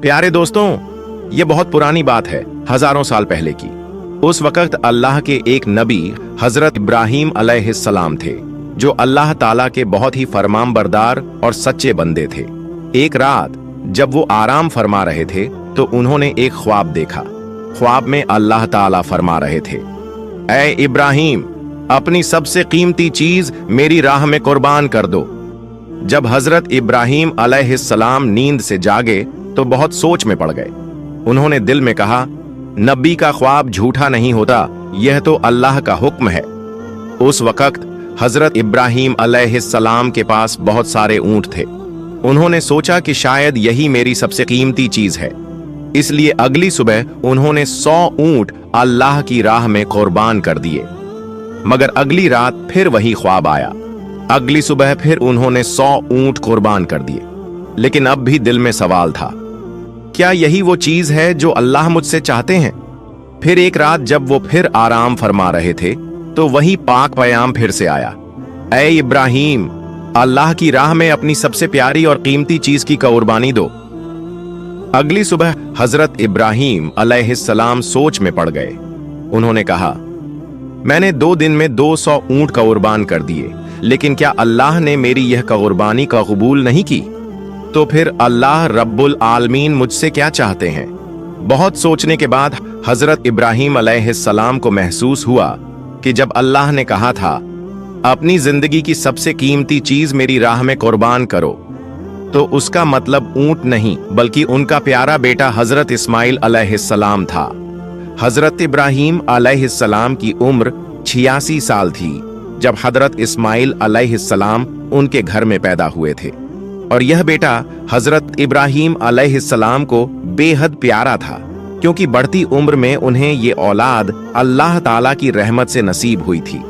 प्यारे दोस्तों, ये बहुत पुरानी बात है, हजारों साल पहले की। उस वक्त अल्लाह के एक नबी हजरत इब्राहीम अलैहिस्सलाम थे, जो अल्लाह ताला के बहुत ही फरमानबरदार और सच्चे बंदे थे। एक रात जब वो आराम फरमा रहे थे तो उन्होंने एक ख्वाब देखा। ख्वाब में अल्लाह ताला फरमा रहे थे, ऐ इब्राहीम, अपनी सबसे कीमती चीज मेरी राह में कुर्बान कर दो। जब हजरत इब्राहीम अलैहिस्सलाम नींद से जागे तो बहुत सोच में पड़ गए। उन्होंने दिल में कहा, नबी का ख्वाब झूठा नहीं होता, यह तो अल्लाह का हुक्म है। उस वक्त हजरत इब्राहीम अलैहिस्सलाम के पास बहुत सारे ऊंट थे। उन्होंने सोचा कि शायद यही मेरी सबसे कीमती चीज है, इसलिए अगली सुबह उन्होंने 100 ऊंट अल्लाह की राह में कुर्बान कर दिए। मगर अगली रात फिर वही ख्वाब आया। अगली सुबह फिर उन्होंने 100 ऊंट कुर्बान कर दिए। लेकिन अब भी दिल में सवाल था, क्या यही वो चीज है जो अल्लाह मुझसे चाहते हैं? फिर एक रात जब वो फिर आराम फरमा रहे थे तो वही पाक पयाम फिर से आया, ऐ इब्राहीम, अल्लाह की राह में अपनी सबसे प्यारी और कीमती चीज की कुर्बानी दो। अगली सुबह हजरत इब्राहीम अलैहिस्सलाम सोच में पड़ गए। उन्होंने कहा, मैंने 2 दिन में 200 ऊंट कुर्बान कर दिए, लेकिन क्या अल्लाह ने मेरी यह कुर्बानी का कबूल नहीं की? तो फिर अल्लाह रब्बुल आलमीन मुझसे क्या चाहते हैं? बहुत सोचने के बाद हजरत इब्राहीम अलैहिस्सलाम को महसूस हुआ कि जब अल्लाह ने कहा था, अपनी जिंदगी की सबसे कीमती चीज मेरी राह में कुर्बान करो, तो उसका मतलब ऊंट नहीं बल्कि उनका प्यारा बेटा हजरत इस्माइल अलैहिस्सलाम था। हजरत इब्राहीम अलैहिस्सलाम की उम्र 86 साल थी जब हजरत इस्माइल अलैहिस्सलाम उनके घर में पैदा हुए थे, और यह बेटा हजरत इब्राहीम अलैहिस्सलाम को बेहद प्यारा था, क्योंकि बढ़ती उम्र में उन्हें ये औलाद अल्लाह ताला की रहमत से नसीब हुई थी।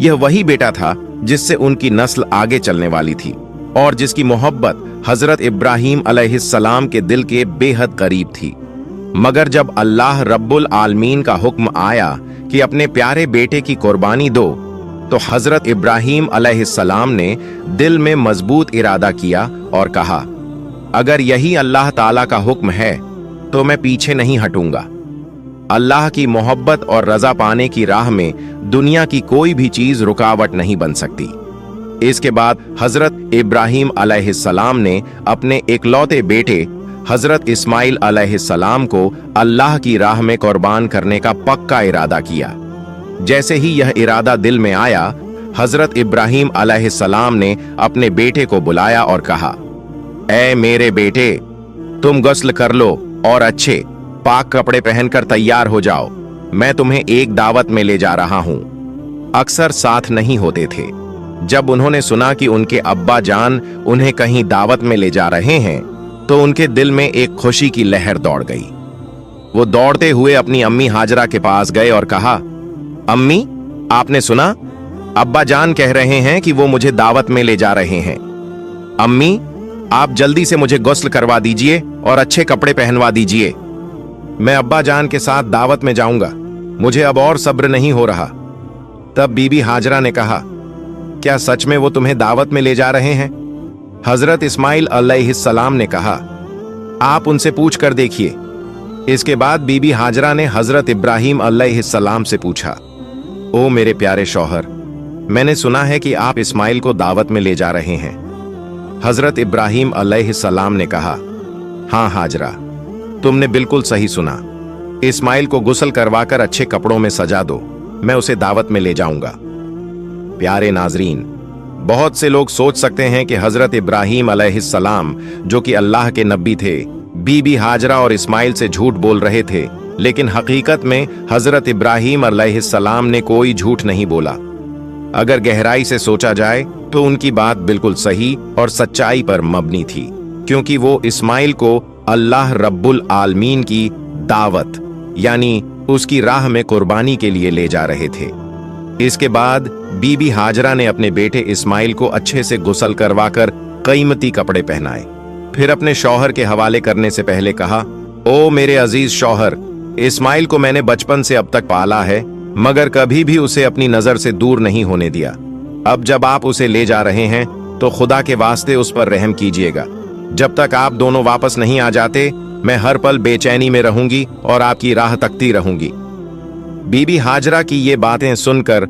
यह वही बेटा था जिससे उनकी नस्ल आगे चलने वाली थी और जिसकी मोहब्बत हजरत इब्राहीम अलैहिस्सलाम के दिल के बेहद करीब थी। मगर जब अल्लाह रब्बुल आलमीन का हुक्म आया कि अपने प्यारे बेटे की कुर्बानी दो, तो हजरत इब्राहीम अलैहिस्सलाम ने दिल में मजबूत इरादा किया और कहा, अगर यही अल्लाह ताला का हुक्म है तो मैं पीछे नहीं हटूंगा। अल्लाह की मोहब्बत और रजा पाने की राह में दुनिया की कोई भी चीज रुकावट नहीं बन सकती। इसके बाद हजरत इब्राहीम अलैहिस्सलाम ने अपने इकलौते बेटे हजरत इस्माइल अलैहिस्सलाम को अल्लाह की राह में कुर्बान करने का पक्का इरादा किया। जैसे ही यह इरादा दिल में आया, हजरत इब्राहीम अलैहिस्सलाम ने अपने बेटे को बुलाया और कहा, ऐ मेरे बेटे, तुम गुस्ल कर लो और अच्छे पाक कपड़े पहनकर तैयार हो जाओ। मैं तुम्हें एक दावत में ले जा रहा हूं। अक्सर साथ नहीं होते थे। जब उन्होंने सुना कि उनके अब्बा जान उन्हें कहीं दावत में ले जा रहे हैं तो उनके दिल में एक खुशी की लहर दौड़ गई। वो दौड़ते हुए अपनी अम्मी हाजरा के पास गए और कहा, अम्मी, आपने सुना? अब्बा जान कह रहे हैं कि वो मुझे दावत में ले जा रहे हैं। अम्मी, आप जल्दी से मुझे गुस्ल करवा दीजिए और अच्छे कपड़े पहनवा दीजिए। मैं अब्बा जान के साथ दावत में जाऊंगा, मुझे अब और सब्र नहीं हो रहा। तब बीबी हाजरा ने कहा, क्या सच में वो तुम्हें दावत में ले जा रहे हैं? हजरत इस्माइल अलैहिस्सलाम ने कहा, आप उनसे पूछ कर देखिए। इसके बाद बीबी हाजरा ने हजरत इब्राहीम अलैहिस्सलाम से पूछा, ओ मेरे प्यारे शौहर, मैंने सुना है कि आप इस्माइल को दावत में ले जा रहे हैं। हजरत इब्राहीम अलैहिस्सलाम ने कहा, हाँ हाजरा, तुमने बिल्कुल सही सुना। इस्माइल को गुस्ल करवाकर अच्छे कपड़ों में सजा दो, मैं उसे दावत में ले जाऊंगा। प्यारे नाजरीन, बहुत से लोग सोच सकते हैं कि हजरत इब्राहीम अलैहिस्सलाम, जो कि अल्लाह के नबी थे, बीबी हाजरा और इस्माइल से झूठ बोल रहे थे, लेकिन हकीकत में हजरत इब्राहीम अलैहिस्सलाम ने कोई झूठ नहीं बोला। अगर गहराई से सोचा जाए तो उनकी बात बिल्कुल सही और सच्चाई पर मबनी थी, क्योंकि वो इस्माइल को अल्लाह रब्बुल आलमीन की दावत यानी उसकी राह में कुर्बानी के लिए ले जा रहे थे। इसके बाद बीबी हाजरा ने अपने बेटे इस्माइल को अच्छे से गुस्ल करवाकर कीमती कपड़े पहनाए। फिर अपने शौहर के हवाले करने से पहले कहा, ओ मेरे अजीज शौहर, इस्माइल को मैंने बचपन से अब तक पाला है, मगर कभी भी उसे अपनी नजर से दूर नहीं होने दिया। अब जब आप उसे ले जा रहे हैं तो खुदा के वास्ते उस पर रहम कीजिएगा। जब तक आप दोनों वापस नहीं आ जाते मैं हर पल बेचैनी में रहूंगी और आपकी राह तकती रहूंगी। बीबी हाजरा की ये बातें सुनकर